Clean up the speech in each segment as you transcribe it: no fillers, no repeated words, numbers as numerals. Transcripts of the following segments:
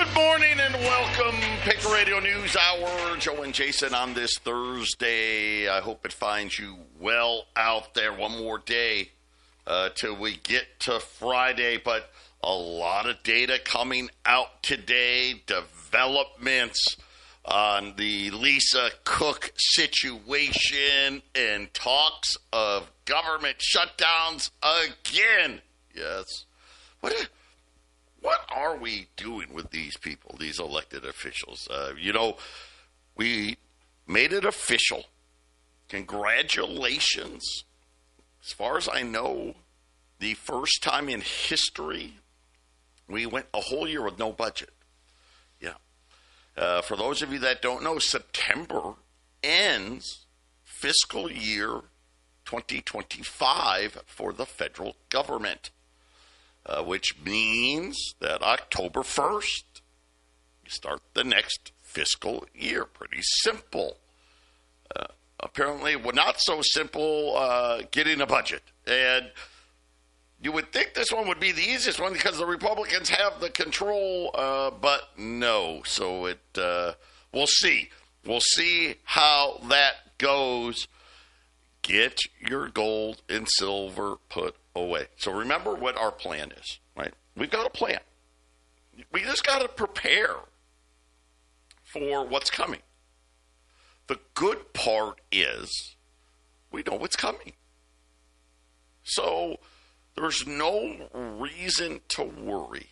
Good morning and welcome, Patriot Radio News Hour. Joe and Jason on this Thursday. I hope it finds you well out there. One more day till we get to Friday, but a lot of data coming out today. Developments on the Lisa Cook situation and talks of government shutdowns again. Yes. What are we doing with these people, these elected officials? We made it official. Congratulations. As far as I know, the first time in history, we went a whole year with no budget. Yeah. For those of you that don't know, September ends fiscal year 2025 for the federal government. Which means that October 1st, you start the next fiscal year. Pretty simple. Apparently, not so simple getting a budget. And you would think this one would be the easiest one because the Republicans have the control, but no. So we'll see. We'll see how that goes. Get your gold and silver put away. So remember what our plan is, right? We've got a plan. We just got to prepare for what's coming. The good part is we know what's coming. So there's no reason to worry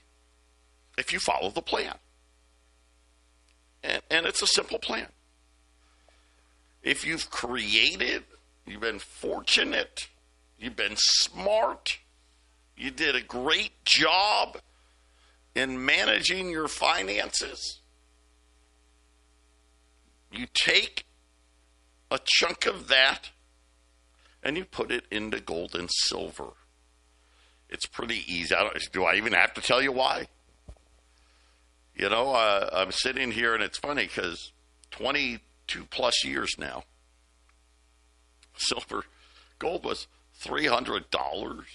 if you follow the plan. And it's a simple plan. If you've created, you've been fortunate, you've been smart, you did a great job in managing your finances, you take a chunk of that and you put it into gold and silver. It's pretty easy. Do I even have to tell you why? I'm sitting here and it's funny because 22 plus years now, gold was $300.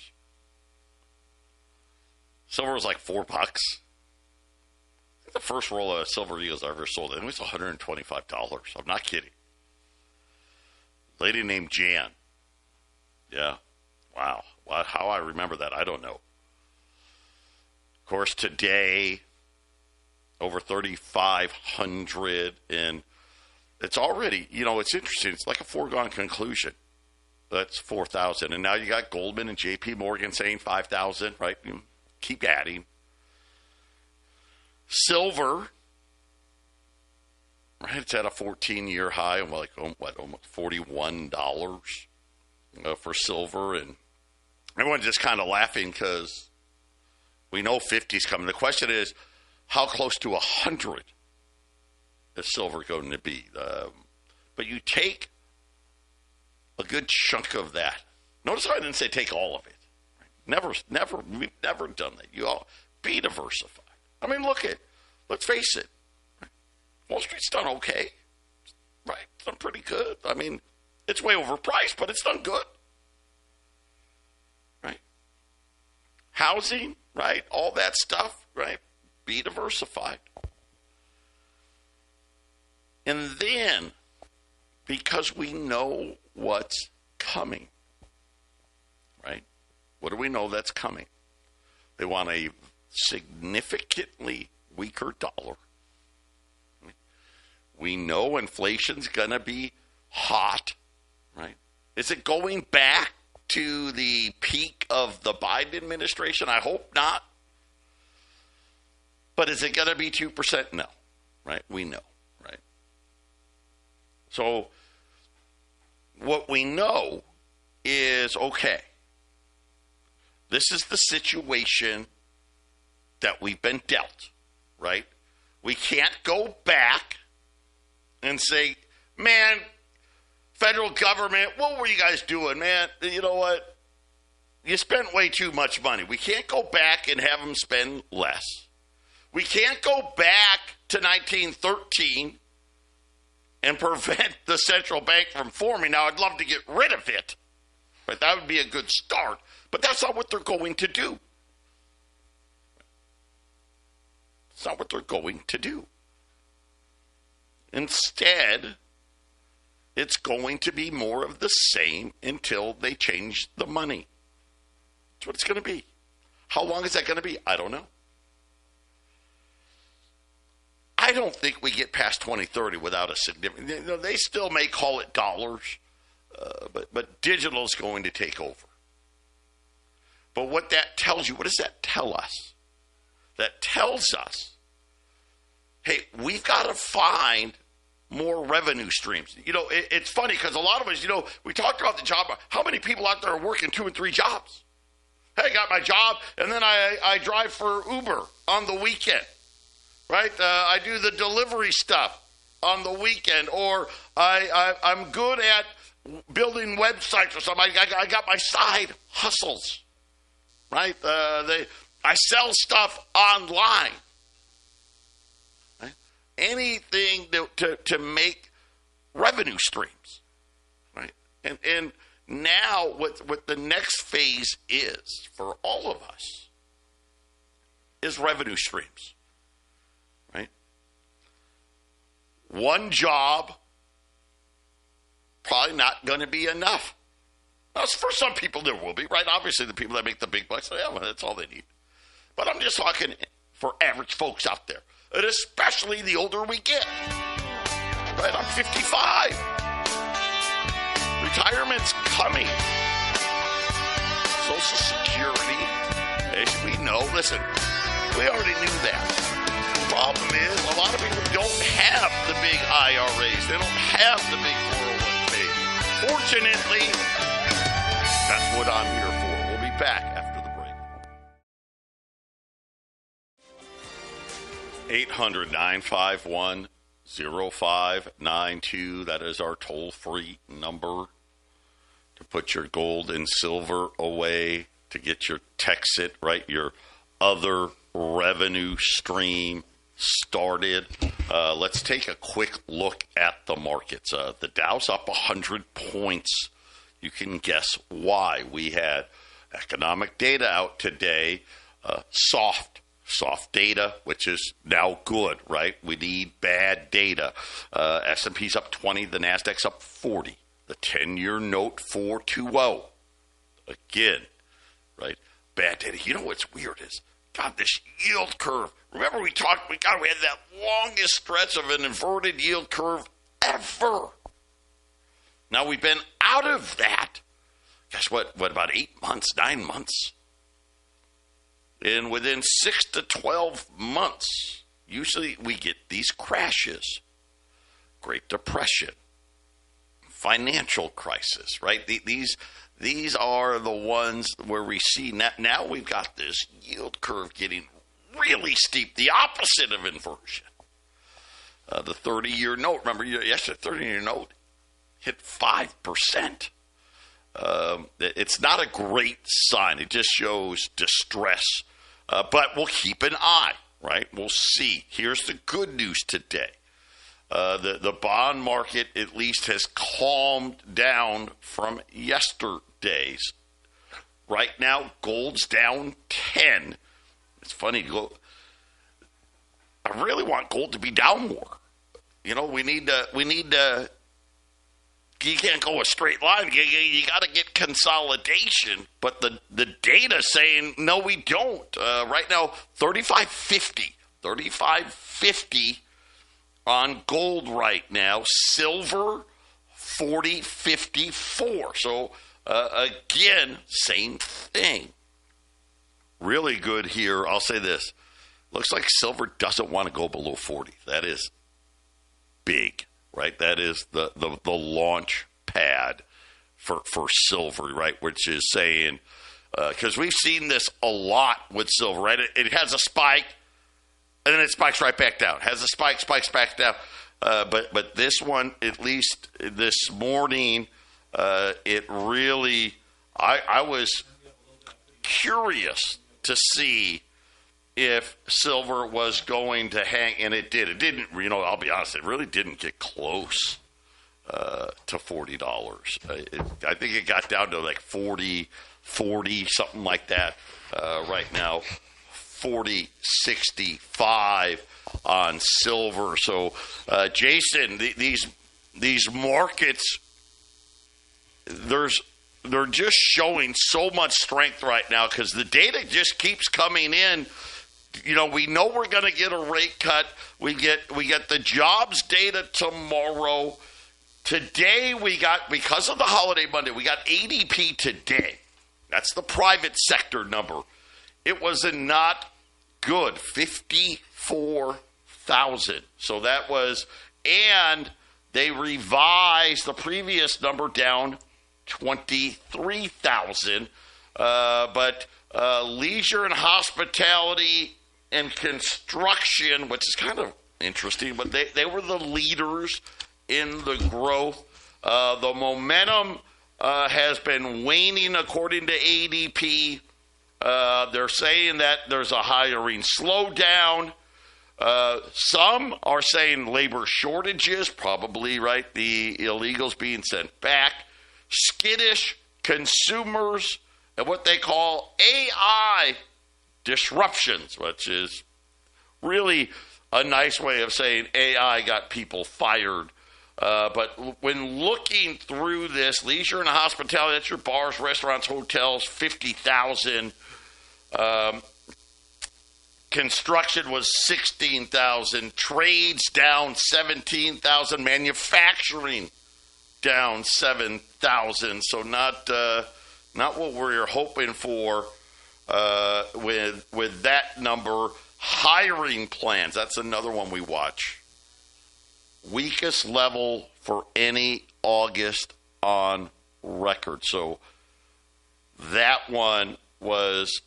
Silver was like $4. I think the first roll of silver eagles I ever sold, it was $125. I'm not kidding. Lady named Jan. Yeah. Wow. How I remember that, I don't know. Of course, today, over 3,500, and it's already, it's interesting. It's like a foregone conclusion. That's 4,000. And now you got Goldman and J.P. Morgan saying 5,000, right? You keep adding. Silver, right? It's at a 14-year high of almost $41 for silver. And everyone's just kind of laughing because we know 50 is coming. The question is, how close to 100 is silver going to be? But you take a good chunk of that. Notice how I didn't say take all of it. We've never done that. You all be diversified. I mean, let's face it. Wall Street's done okay. Right? It's done pretty good. I mean, it's way overpriced, but it's done good. Right? Housing, right? All that stuff, right? Be diversified. And then, because we know what's coming, right? What do we know that's coming? They want a significantly weaker dollar. We know inflation's going to be hot, right? Is it going back to the peak of the Biden administration? I hope not. But is it going to be 2%? No, right? We know, right? So what we know is, okay, this is the situation that we've been dealt, right? We can't go back and say, man, federal government, what were you guys doing, man? You know what? You spent way too much money. We can't go back and have them spend less. We can't go back to 1913 and prevent the central bank from forming. Now, I'd love to get rid of it, but that would be a good start. But that's not what they're going to do. It's not what they're going to do. Instead, it's going to be more of the same until they change the money. That's what it's going to be. How long is that going to be? I don't know. I don't think we get past 2030 without a significant. They still may call it dollars, but digital is going to take over. But what that tells you, what does that tell us? That tells us, hey, we've got to find more revenue streams. It's funny because a lot of us, we talked about the job. How many people out there are working 2 and 3 jobs? Hey, I got my job, and then I drive for Uber on the weekend, right? I do the delivery stuff on the weekend, or I'm good at building websites or something. I got my side hustles, right? I sell stuff online. Right? Anything to make revenue streams, right? And now what the next phase is for all of us is revenue streams, right? One job probably not going to be enough. Now, for some people there will be, right? Obviously the people that make the big bucks, yeah, well, that's all they need. But I'm just talking for average folks out there, and especially the older we get, right? I'm 55. Retirement's coming. Social Security, as we know, listen, we already knew that. The problem is a lot of people don't have the big IRAs. They don't have the big 401k. Fortunately, that's what I'm here for. We'll be back after the break. 800-951-0592. That is our toll-free number to put your gold and silver away, to get your TEXIT, right, your other revenue stream started. Let's take a quick look at the markets. The Dow's up 100 points. You can guess why. We had economic data out today, soft data, which is now good, right? We need bad data. S&P's up 20, the Nasdaq's up 40. The 10-year note 4.20. Again, right? Bad data. You know what's weird is, God, this yield curve. Remember we had that longest stretch of an inverted yield curve ever. Now we've been out of that. Guess what? What, about 8 months, 9 months? And within 6 to 12 months, usually we get these crashes. Great Depression, financial crisis, right? These are the ones where we see now we've got this yield curve getting really steep, the opposite of inversion. The 30-year note, remember yesterday, 30-year note hit 5%. It's not a great sign. It just shows distress. But we'll keep an eye, right? We'll see. Here's the good news today. The bond market at least has calmed down from yesterday's. Right now, gold's down 10. It's funny. I really want gold to be down more. We need to. You can't go a straight line. You got to get consolidation. But the data saying, no, we don't. Right now, 35.50 on gold right now. Silver, 40.54. So, again, same thing. Really good here. I'll say this. Looks like silver doesn't want to go below 40. That is big. Right, that is the launch pad for silver, right? Which is saying, because we've seen this a lot with silver, right? It has a spike, and then it spikes right back down. Has a spike, spikes back down. But this one, at least this morning, it really, I was curious to see if silver was going to hang, and it did. It didn't, I'll be honest, it really didn't get close to $40. I think it got down to like 40, something like that right now. 40.65 on silver. So, Jason, these markets, they're just showing so much strength right now because the data just keeps coming in. You know, we know we're going to get a rate cut. We get the jobs data tomorrow. Today we got, because of the holiday Monday, we got ADP today. That's the private sector number. It was not good, 54,000. So that was, and they revised the previous number down 23,000. But leisure and hospitality and construction, which is kind of interesting, but they were the leaders in the growth. The momentum has been waning according to ADP. They're saying that there's a hiring slowdown. Some are saying labor shortages, probably, right? The illegals being sent back. Skittish consumers and what they call AI disruptions, which is really a nice way of saying AI got people fired. But when looking through this, leisure and hospitality, that's your bars, restaurants, hotels, 50,000. Construction was 16,000. Trades down 17,000. Manufacturing down 7,000. So not what we're hoping for with that number. Hiring plans, that's another one we watch. Weakest level for any August on record. So that one was,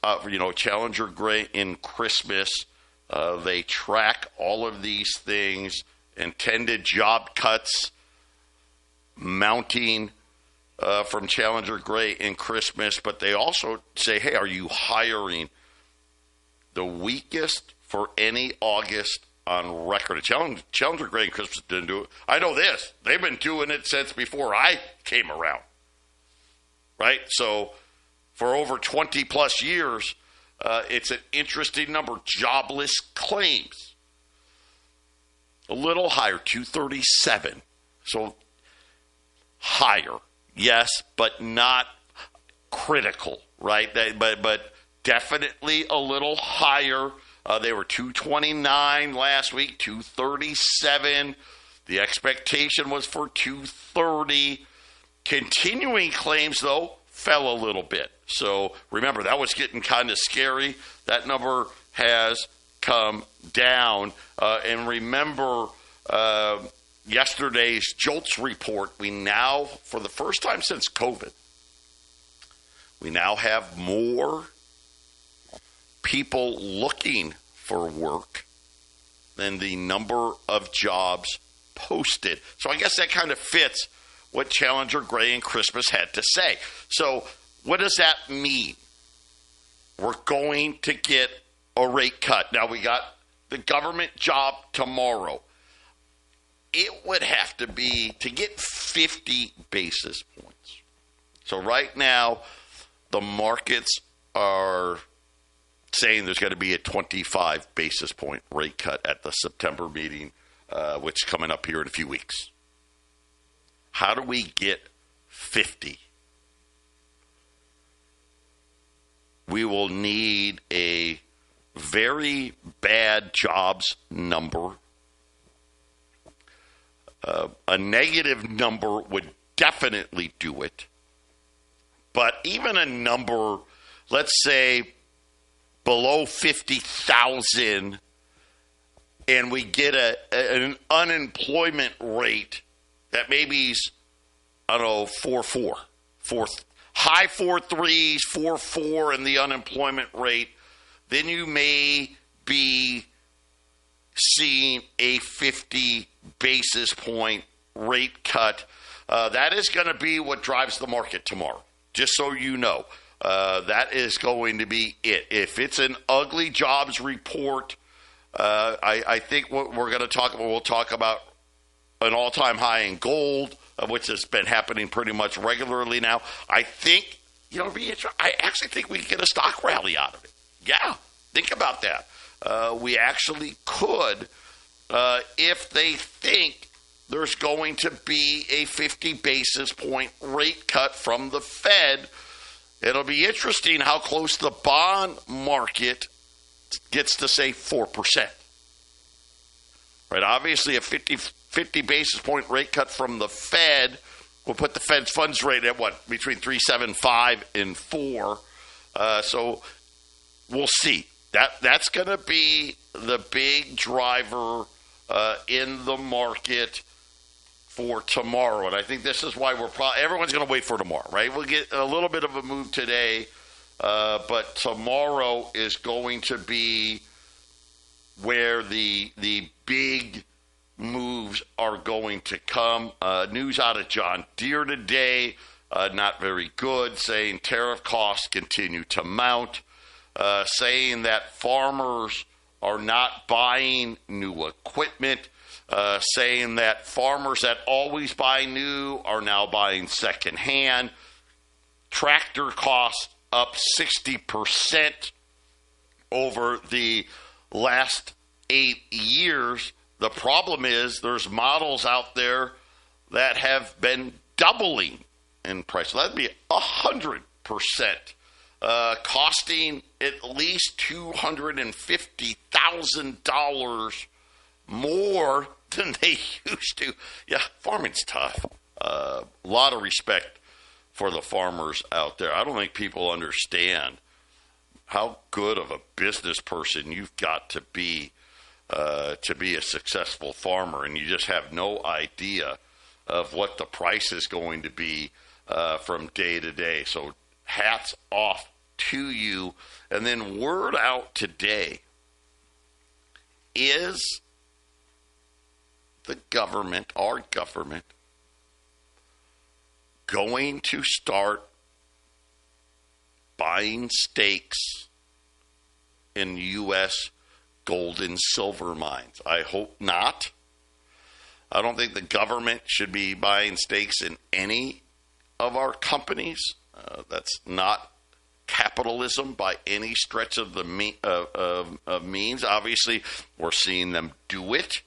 Challenger Gray in Christmas. They track all of these things. Intended job cuts mounting from Challenger Gray in Christmas. But they also say, hey, are you hiring? The weakest for any August on record. Challenger Gray and Christmas didn't do it. I know this. They've been doing it since before I came around. Right? So for over 20 plus years, it's an interesting number. Jobless claims. A little higher, 237. So higher, yes, but not critical, right? But definitely a little higher. They were 229 last week, 237. The expectation was for 230. Continuing claims, though, fell a little bit. So remember, that was getting kind of scary. That number has come down. And remember, yesterday's JOLTS report, we now, for the first time since COVID, we now have more people looking for work than the number of jobs posted. So I guess that kind of fits what Challenger Gray and Christmas had to say. So what does that mean? We're going to get a rate cut. Now we got the government job tomorrow. It would have to be to get 50 basis points. So right now the markets are saying there's going to be a 25 basis point rate cut at the September meeting, which is coming up here in a few weeks. How do we get 50? We will need a very bad jobs number. A negative number would definitely do it. But even a number, let's say, below 50,000, and we get an unemployment rate that maybe is, 4.4, high 4.3s, 4.4 in the unemployment rate, then you may be seeing a 50 basis point rate cut. That is going to be what drives the market tomorrow, just so you know. That is going to be it. If it's an ugly jobs report, I think what we're going to talk about, we'll talk about an all-time high in gold, which has been happening pretty much regularly now. I think, I actually think we can get a stock rally out of it. Yeah, Think about that. We actually could, if they think there's going to be a 50 basis point rate cut from the Fed. It'll be interesting how close the bond market gets to, say, 4%. Right? Obviously, a 50 basis point rate cut from the Fed will put the Fed's funds rate at what? Between 3.75 and 4. So we'll see. That's going to be the big driver in the market for tomorrow. And I think this is why everyone's going to wait for tomorrow, right? We'll get a little bit of a move today, but tomorrow is going to be where the big moves are going to come. News out of John Deere today, not very good, saying tariff costs continue to mount, saying that farmers are not buying new equipment, saying that farmers that always buy new are now buying secondhand. Tractor costs up 60% over the last 8 years. The problem is there's models out there that have been doubling in price. So that'd be 100%, costing at least $250,000 more than they used to. Yeah, farming's tough. A lot of respect for the farmers out there. I don't think people understand how good of a business person you've got to be a successful farmer, and you just have no idea of what the price is going to be from day to day. So hats off to you. And then word out today is the government, our government, going to start buying stakes in U.S. gold and silver mines? I hope not. I don't think the government should be buying stakes in any of our companies. That's not capitalism by any stretch of the means. Obviously, we're seeing them do it,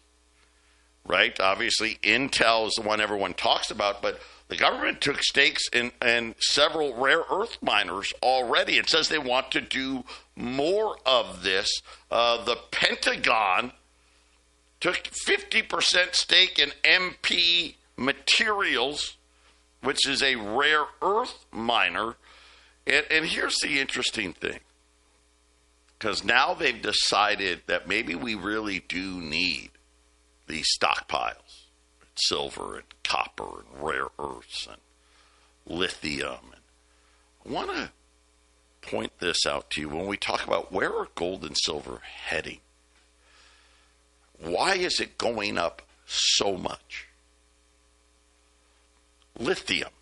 right? Obviously, Intel is the one everyone talks about, but the government took stakes in several rare earth miners already. It says they want to do more of this. The Pentagon took 50% stake in MP Materials, which is a rare earth miner. And here's the interesting thing, because now they've decided that maybe we really do need these stockpiles, silver and copper and rare earths and lithium. And I want to point this out to you when we talk about where are gold and silver heading. Why is it going up so much? Lithium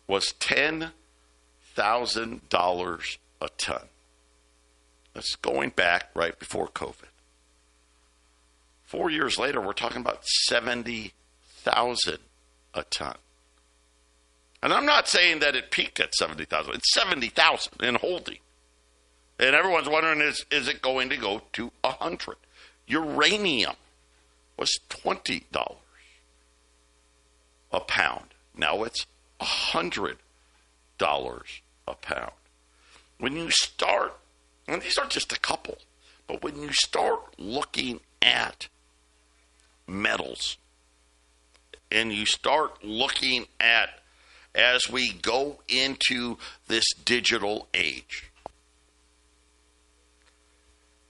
was $10,000 a ton. That's going back right before COVID. 4 years later, we're talking about $70,000 a ton. And I'm not saying that it peaked at $70,000. It's $70,000 and holding. And everyone's wondering, is it going to go to $100? Uranium was $20 a pound. Now it's $100 a pound. When you start, and these are just a couple, but when you start looking at metals and you start looking at, as we go into this digital age,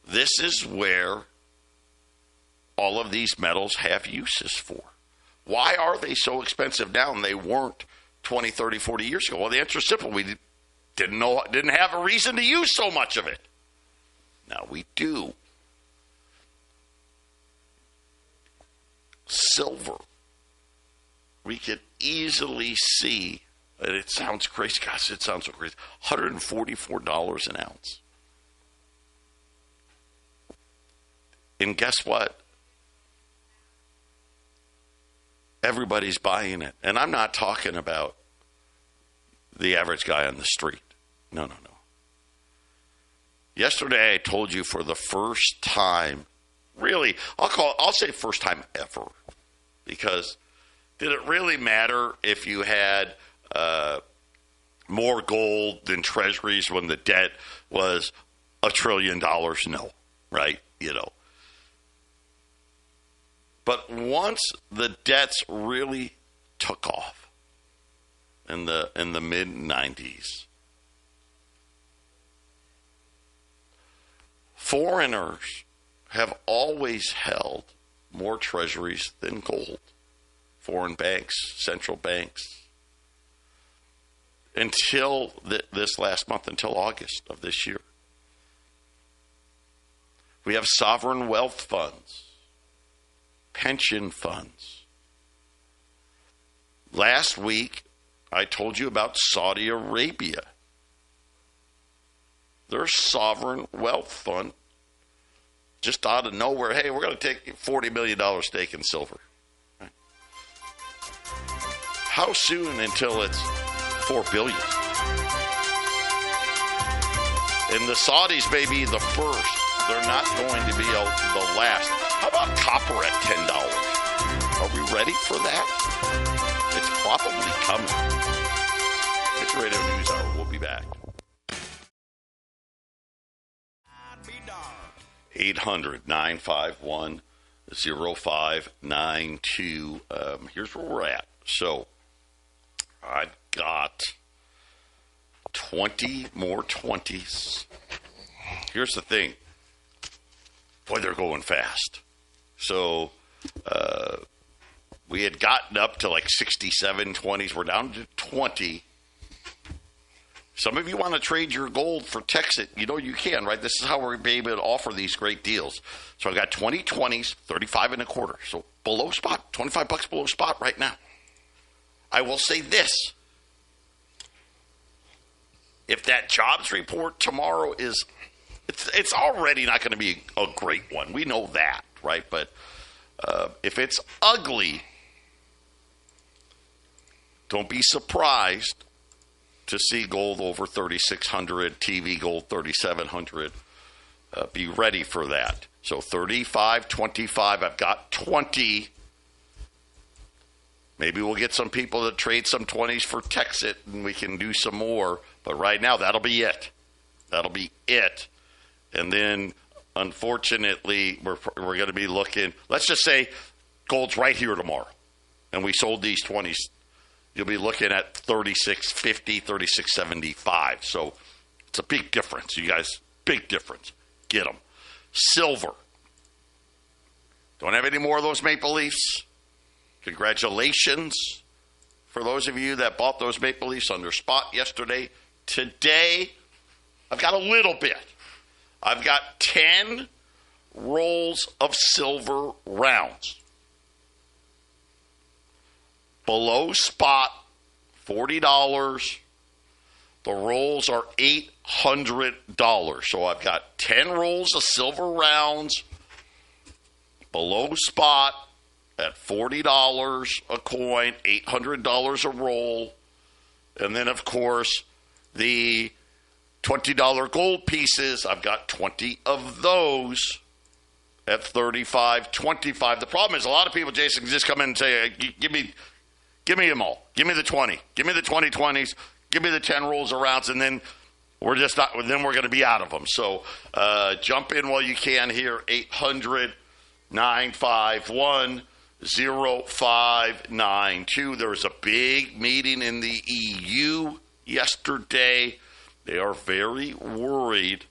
this is where all of these metals have uses for. Why are they so expensive now and they weren't 20, 30, 40 years ago? Well, the answer is simple. We didn't have a reason to use so much of it. Now we do. Silver. We could easily see, and it sounds crazy. Gosh, it sounds so crazy. $144 an ounce. And guess what? Everybody's buying it. And I'm not talking about the average guy on the street. No. Yesterday, I told you for the first time, really, I'll say first time ever, because did it really matter if you had more gold than treasuries when the debt was $1 trillion? No, right? But once the debts really took off in the mid-90s, foreigners have always held more treasuries than gold. Foreign banks, central banks, until this last month, until August of this year. We have sovereign wealth funds, pension funds. Last week, I told you about Saudi Arabia. Their sovereign wealth fund, just out of nowhere, hey, we're going to take a $40 million stake in silver. Right? How soon until it's $4 billion? And the Saudis may be the first. They're not going to be the last. How about copper at $10? Are we ready for that? It's probably coming. Patriot Radio News Hour. We'll be back. 800-951-0592. Here's where we're at. So I've got 20 more 20s. Here's the thing. Boy, they're going fast. So we had gotten up to like 67 20s. We're down to 20. Some of you want to trade your gold for TEXIT. You can, right? This is how we're able to offer these great deals. So I've got 20 20s, 35 and a quarter. So below spot, $25 below spot right now. I will say this. If that jobs report tomorrow it's already not going to be a great one. We know that, right? But if it's ugly, don't be surprised to see gold over 3,600, TV gold 3,700. Be ready for that. So 35, 25, I've got 20. Maybe we'll get some people to trade some 20s for TEXIT and we can do some more. But right now, that'll be it. That'll be it. And then, unfortunately, we're going to be looking. Let's just say gold's right here tomorrow, and we sold these 20s. You'll be looking at 36.50, 36.75. So it's a big difference, you guys. Big difference. Get them. Silver. Don't have any more of those Maple Leafs. Congratulations for those of you that bought those Maple Leafs under spot yesterday. Today, I've got a little bit. I've got 10 rolls of silver rounds. Below spot, $40. The rolls are $800. So I've got 10 rolls of silver rounds below spot at $40 a coin, $800 a roll. And then, of course, the $20 gold pieces, I've got 20 of those at $35.25. The problem is a lot of people, Jason, can just come in and say, give me them all. Give me the 20. Give me the 20 20s. Give me the 10 rolls of rounds, and then we're going to be out of them. So jump in while you can here, 800-951-0592. There was a big meeting in the EU yesterday. They are very worried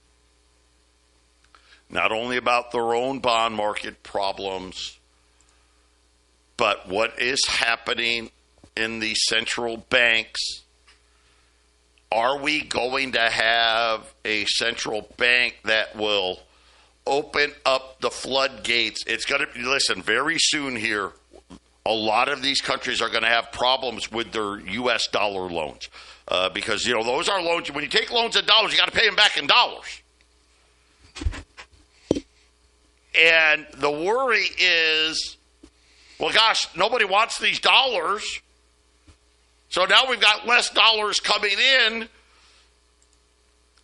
not only about their own bond market problems, but what is happening in the central banks. Are we going to have a central bank that will open up the floodgates? It's going to be, listen, very soon here, a lot of these countries are going to have problems with their U.S. dollar loans. Because, those are loans. When you take loans in dollars, you got to pay them back in dollars. And the worry is, well, gosh, nobody wants these dollars. So now we've got less dollars coming in.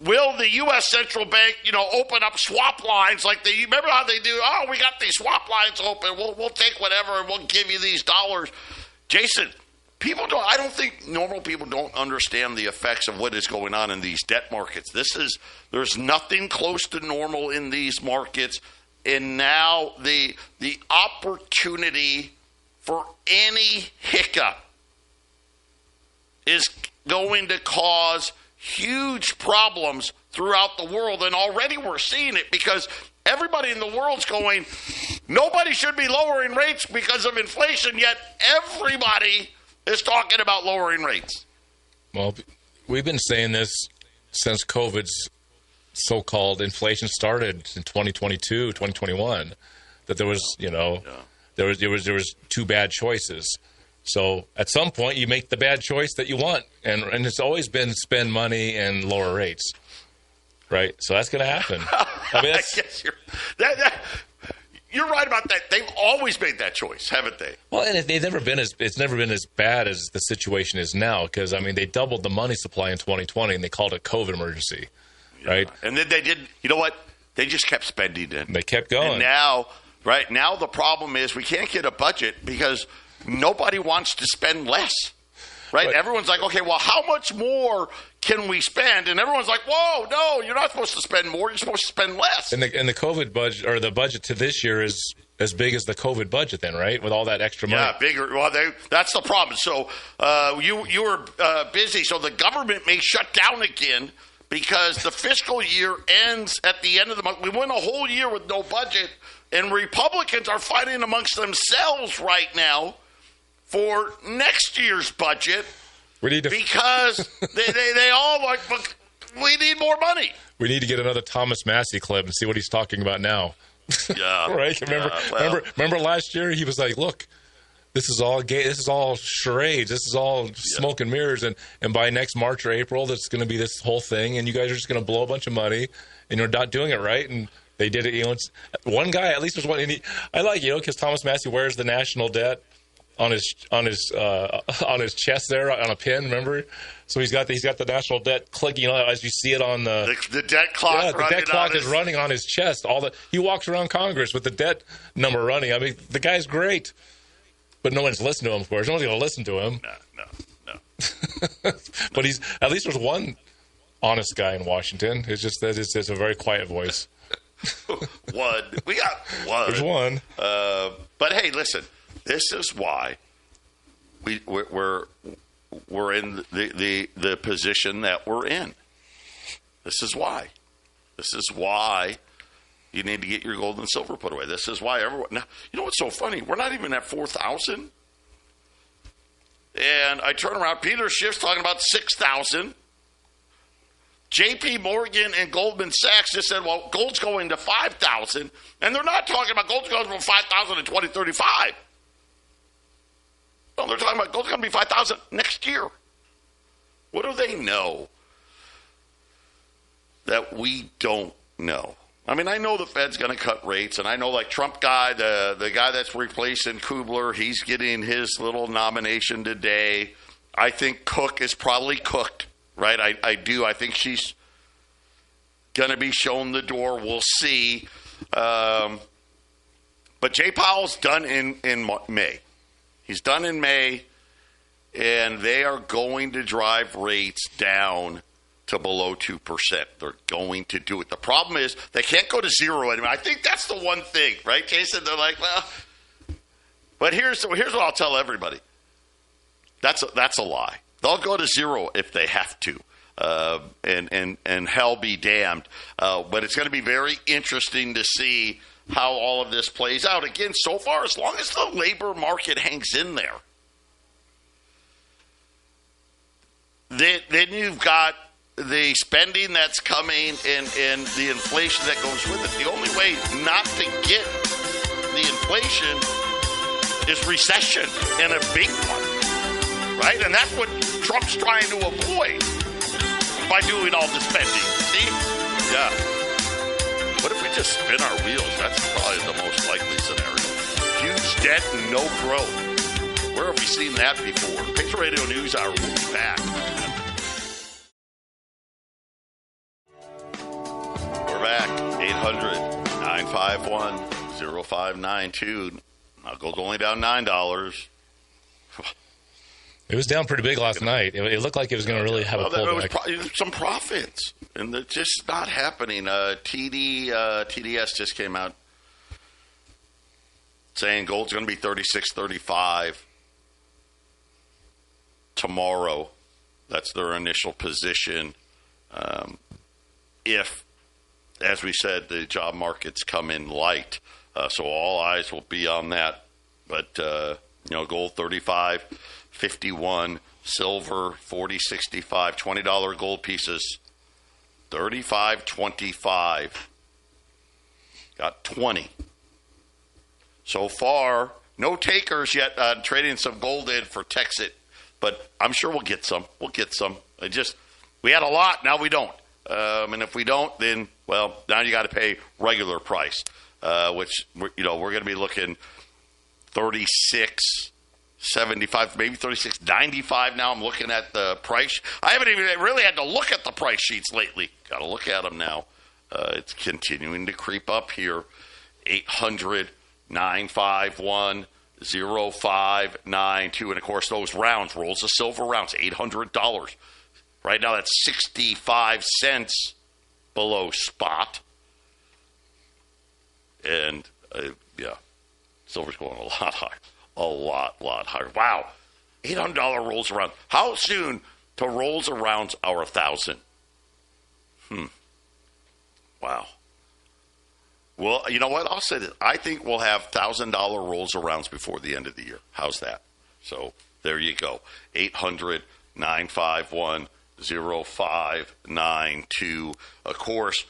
will the U.S. Central Bank, open up swap lines like you remember how they do? Oh, we got these swap lines open. We'll take whatever and we'll give you these dollars. Jason, I don't think normal people don't understand the effects of what is going on in these debt markets. There's nothing close to normal in these markets. And now the opportunity for any hiccup is going to cause huge problems throughout the world. And already we're seeing it because everybody in the world's going, nobody should be lowering rates because of inflation, yet everybody is talking about lowering rates. Well, we've been saying this since COVID's so-called inflation started in 2022, 2021, that there was, there was two bad choices. So at some point you make the bad choice that you want, and it's always been spend money and lower rates, right? So that's going to happen. I mean, you're right about that. They've always made that choice, haven't they? Well, and it's never been as bad as the situation is now, because they doubled the money supply in 2020 and they called it COVID emergency, right? And then they did. You know what? They just kept spending it. They kept going. And now the problem is we can't get a budget because nobody wants to spend less, right? But everyone's like, okay, well, how much more can we spend? And everyone's like, whoa, no, you're not supposed to spend more. You're supposed to spend less. And the COVID budget, or the budget to this year, is as big as the COVID budget then, right? With all that extra money. Yeah, bigger. Well, that's the problem. So you were busy. So the government may shut down again because the fiscal year ends at the end of the month. We went a whole year with no budget, and Republicans are fighting amongst themselves right now for next year's budget because they all like, look, we need more money. We need to get another Thomas Massey clip and see what he's talking about now. Yeah. Right? Remember last year he was like, look, this is all gay. This is all charades. This is all smoke and mirrors. And by next March or April, that's going to be this whole thing. And you guys are just going to blow a bunch of money and you're not doing it right. And they did it. One guy, at least there's one. And I like, because Thomas Massey wears the national debt on his chest there on a pin, remember? So he's got the national debt clicking, as you see it on the debt clock. Yeah, the debt clock is running on his chest. He walks around Congress with the debt number running. I mean, the guy's great, but no one's listening to him. Of course, no one's going to listen to him. No. But at least there's one honest guy in Washington. It's just that it's a very quiet voice. One. We got one. There's one. But hey, listen. This is why we're in the position that we're in. This is why. This is why you need to get your gold and silver put away. This is why everyone. Now, you know what's so funny? We're not even at 4,000. And I turn around. Peter Schiff's talking about 6,000. J.P. Morgan and Goldman Sachs just said, well, gold's going to 5,000. And they're not talking about gold's going from 5,000 in 2035. No, they're talking about gold's going to be 5,000 next year. What do they know that we don't know? I mean, I know the Fed's going to cut rates, and I know, like Trump guy, the guy that's replacing Kubler, he's getting his little nomination today. I think Cook is probably cooked, right? I do. I think she's going to be shown the door. We'll see. But Jay Powell's done in May. He's done in May, and they are going to drive rates down to below 2%. They're going to do it. The problem is they can't go to zero anymore. I think that's the one thing, right, Jason? They're like, well, but here's what I'll tell everybody. That's a lie. They'll go to zero if they have to, and hell be damned. But it's going to be very interesting to see how all of this plays out. Again, so far, as long as the labor market hangs in there, then you've got the spending that's coming and the inflation that goes with it. The only way not to get the inflation is recession, and a big one, right? And that's what Trump's trying to avoid by doing all the spending. See? Yeah. What if we just spin our wheels? That's probably the most likely scenario. Huge debt and no growth. Where have we seen that before? Patriot Radio News Hour. We'll be back. back. 800-951-0592. Now, gold's only down $9. It was down pretty big last night. It looked like it was going to really have a pullback. Some profits, and it's just not happening. TDS just came out saying gold's going to be $36.35 tomorrow. That's their initial position. If, as we said, the job markets come in light, so all eyes will be on that. But gold 35.51, silver 40.65, $20 gold pieces 35.25. Got 20. So far, no takers yet. Trading some gold in for TEXIT, but I'm sure we'll get some. We had a lot, now we don't. And if we don't, then now you got to pay regular price, which we're going to be looking 36.75, maybe 36.95 now. I'm looking at the price. I haven't even really had to look at the price sheets lately. Got to look at them now. It's continuing to creep up here. 800-951-0592. And, of course, those rounds, rolls of silver rounds, $800. Right now that's 65 cents below spot. And, silver's going a lot higher. A lot higher. Wow. $800 rolls around. How soon to rolls around our 1,000? Wow. Well, you know what? I'll say this. I think we'll have $1,000 rolls arounds before the end of the year. How's that? So there you go. 800-951-0592. Of course,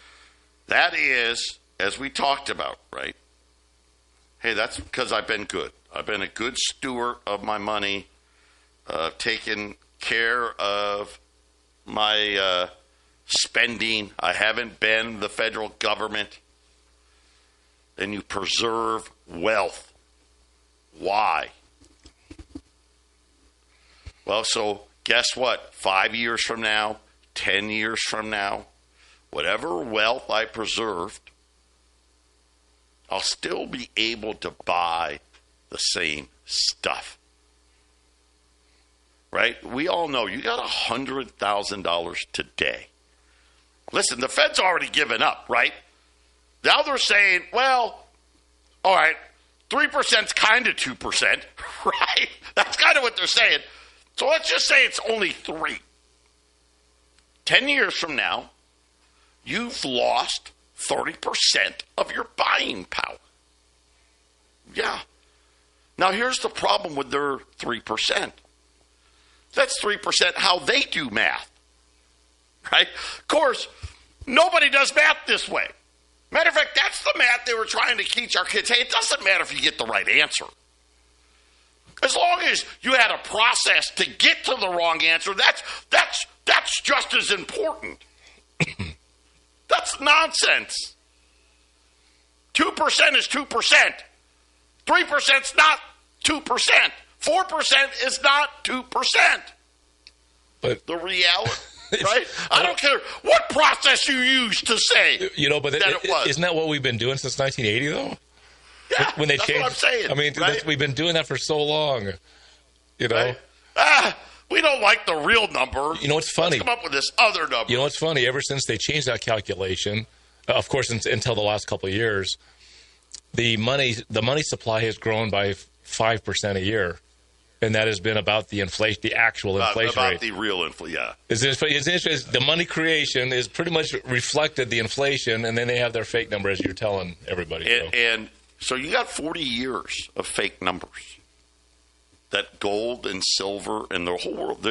that is, as we talked about, right? Hey, that's because I've been good. I've been a good steward of my money, taken care of my spending. I haven't been the federal government. And you preserve wealth. Why? Well, so guess what? 5 years from now, 10 years from now, whatever wealth I preserved, I'll still be able to buy the same stuff. Right? We all know you got $100,000 today. Listen, the Fed's already given up, right? Now they're saying, well, all right, 3% is kind of 2%, right? That's kind of what they're saying. So let's just say it's only 3. 10 years from now, you've lost 30% of your buying power. Yeah. Now here's the problem with their 3%. That's 3% how they do math, right? Of course, nobody does math this way. Matter of fact, that's the math they were trying to teach our kids. Hey, it doesn't matter if you get the right answer. As long as you had a process to get to the wrong answer, that's just as important. That's nonsense. 2% is 2%. 3% is not 2%. 4% is not 2%. But the reality... Right? I don't care what process you use to say that it was. Isn't that what we've been doing since 1980, though? Yeah, when they that's changed, what I'm saying. I mean, right? we've been doing that for so long, Right? We don't like the real number. You know what's funny? Let's come up with this other number. You know what's funny? Ever since they changed that calculation, of course, until the last couple of years, the money supply has grown by 5% a year. And that has been about the inflation, the actual inflation rate. About the real inflation, yeah. It's interesting. The money creation is pretty much reflected the inflation, and then they have their fake number, as you're telling everybody. And so you got 40 years of fake numbers. That gold and silver and the whole world,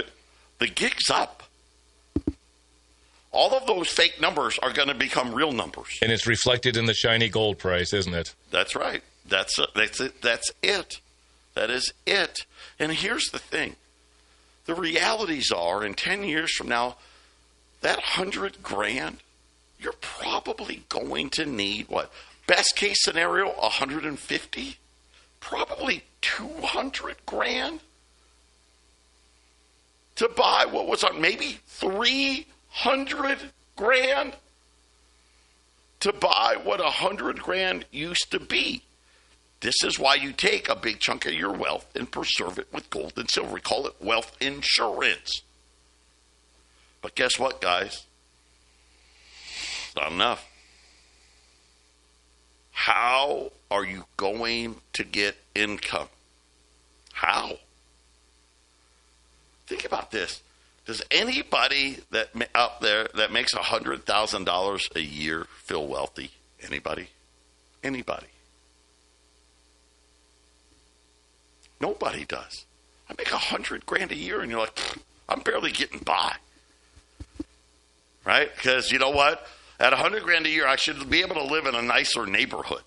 the gig's up. All of those fake numbers are going to become real numbers. And it's reflected in the shiny gold price, isn't it? That's right. That's it. That is it. And here's the thing. The realities are, in 10 years from now, that $100,000, you're probably going to need, what? Best case scenario, $150,000? Probably $200,000 to buy what was on maybe $300,000. to buy what 100 grand used to be. This is why you take a big chunk of your wealth and preserve it with gold and silver. We call it wealth insurance. But guess what, guys? It's not enough. How are you going to get income? How? Think about this. Does anybody that out there that makes $100,000 a year feel wealthy? Anybody? Anybody? Nobody does. I make 100 grand a year, and you're like, I'm barely getting by. Right? Because you know what? At 100 grand a year, I should be able to live in a nicer neighborhood.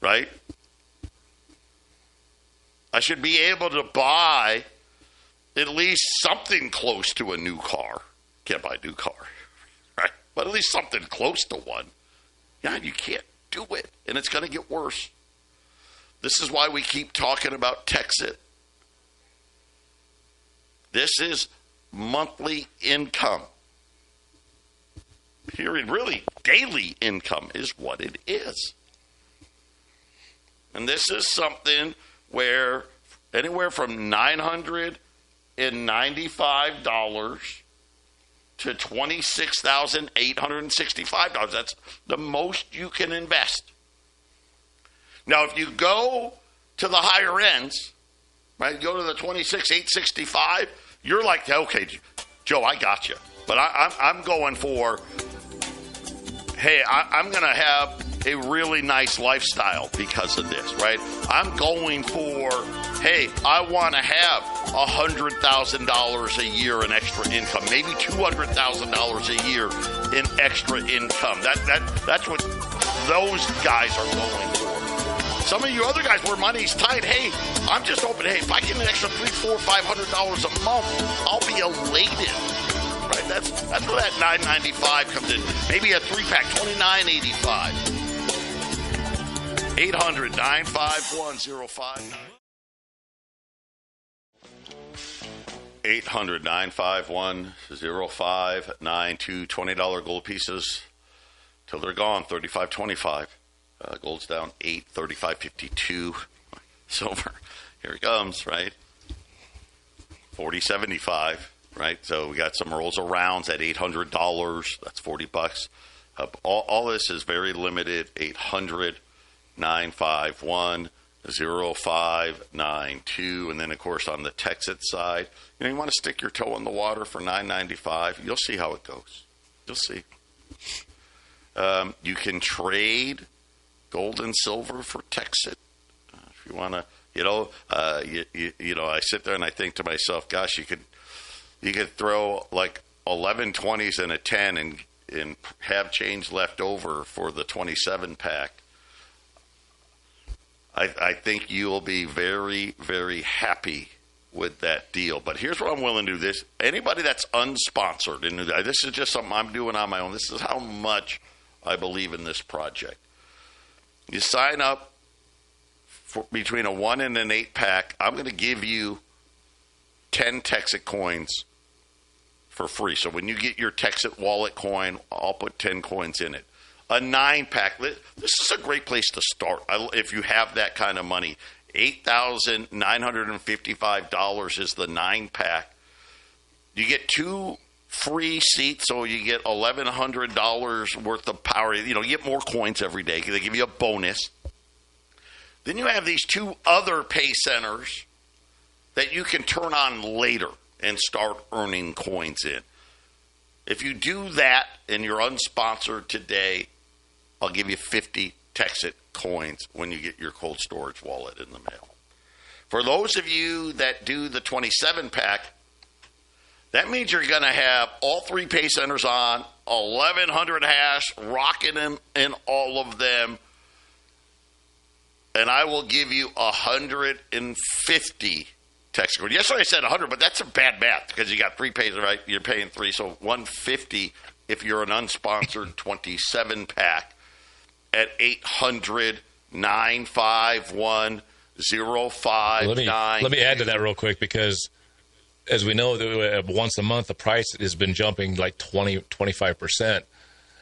Right? I should be able to buy at least something close to a new car. Can't buy a new car. Right? But at least something close to one. Yeah, you can't do it. And it's going to get worse. This is why we keep talking about TEXIT. This is monthly income. Period. Really, daily income is what it is. And this is something where anywhere from $995 to $26,865. That's the most you can invest. Now, if you go to the higher ends, right, go to the $26,865, you're like, okay, Joe, I got you. But I'm going for, hey, I'm going to have a really nice lifestyle because of this, right? I'm going for, hey, I want to have $100,000 a year in extra income, maybe $200,000 a year in extra income. That's what those guys are going for. Some of you other guys where money's tight, hey, I'm just hoping, hey, if I get an extra $300, $400, $500 a month, I'll be elated. Right? That's where that $995 comes in. Maybe a 3-pack, $29.85. 800-951-0592. 800-951-0592. $20 gold pieces till they're gone. $35.25. Gold's down 8, 35.52. Silver, here it comes, right? 40.75, right? So we got some rolls of rounds at $800. That's $40. All this is very limited. 800-951-0592. And then, of course, on the TEXIT side, you want to stick your toe in the water for $9.95. You'll see how it goes. You'll see. You can trade gold and silver for TEXIT. If you want to, I sit there and I think to myself, gosh, you could throw like 11 20s and a 10 and have change left over for the 27 pack. I think you'll be very, very happy with that deal. But here's what I'm willing to do. This anybody that's unsponsored, and this is just something I'm doing on my own. This is how much I believe in this project. You sign up for between a 1 and an 8 pack. I'm going to give you 10 TEXIT coins for free. So when you get your TEXIT wallet coin, I'll put 10 coins in it. A 9 pack. This is a great place to start if you have that kind of money. $8,955 is the 9 pack. You get 2 free seats, so you get $1,100 worth of power. You get more coins every day. They give you a bonus. Then you have these 2 other pay centers that you can turn on later and start earning coins in. If you do that and you're unsponsored today, I'll give you 50 TEXIT coins when you get your cold storage wallet in the mail. For those of you that do the 27 pack, that means you're going to have all 3 pay centers on, 1,100 hash, rocking them in all of them, and I will give you 150 TEXIT coins. Yesterday I said 100, but that's a bad math because you got 3 pays, right? You're paying 3, so 150 if you're an unsponsored 27 pack at 800-951-0592. Let me add to that real quick because, as we know, once a month the price has been jumping like 25%.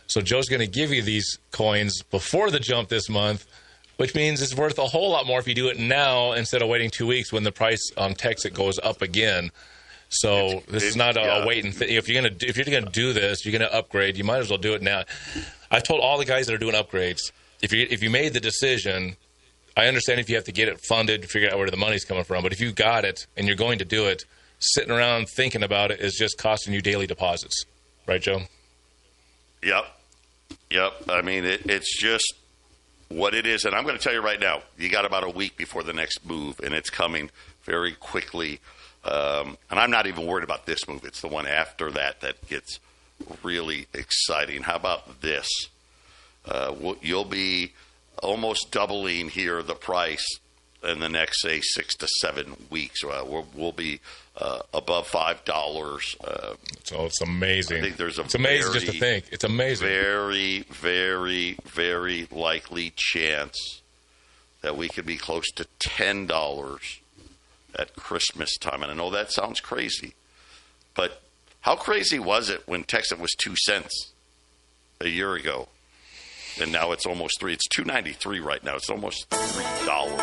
So Joe's going to give you these coins before the jump this month, which means it's worth a whole lot more if you do it now instead of waiting 2 weeks when the price on TEXIT goes up again. So this is not a wait and if you're going to do this, you're going to upgrade. You might as well do it now. I've told all the guys that are doing upgrades, if you made the decision, I understand if you have to get it funded to figure out where the money's coming from. But if you got it and you're going to do it, sitting around thinking about it is just costing you daily deposits, right, Joe? Yep. I mean, it's just what it is. And I'm going to tell you right now, you got about a week before the next move, and it's coming very quickly. And I'm not even worried about this move. It's the one after that gets really exciting. How about this? You'll be almost doubling here the price in the next, say, 6 to 7 weeks. We'll be above $5. So it's amazing. I think there's it's amazing just to think. It's amazing. Very, very, very likely chance that we could be close to $10 at Christmas time. And I know that sounds crazy, but how crazy was it when TEXIT was 2 cents a year ago? And now it's almost $3. It's $2.93 right now. It's almost $3.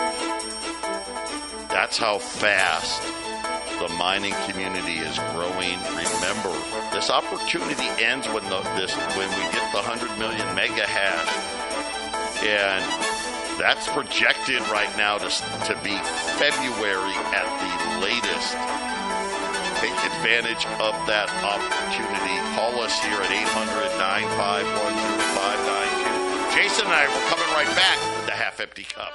That's how fast the mining community is growing. Remember, this opportunity ends when we get the 100 million mega hash, and that's projected right now to be February at the latest. Take advantage of that opportunity. Call us here at 800-951-0592. Jason and I will coming right back with the Half Empty Cup.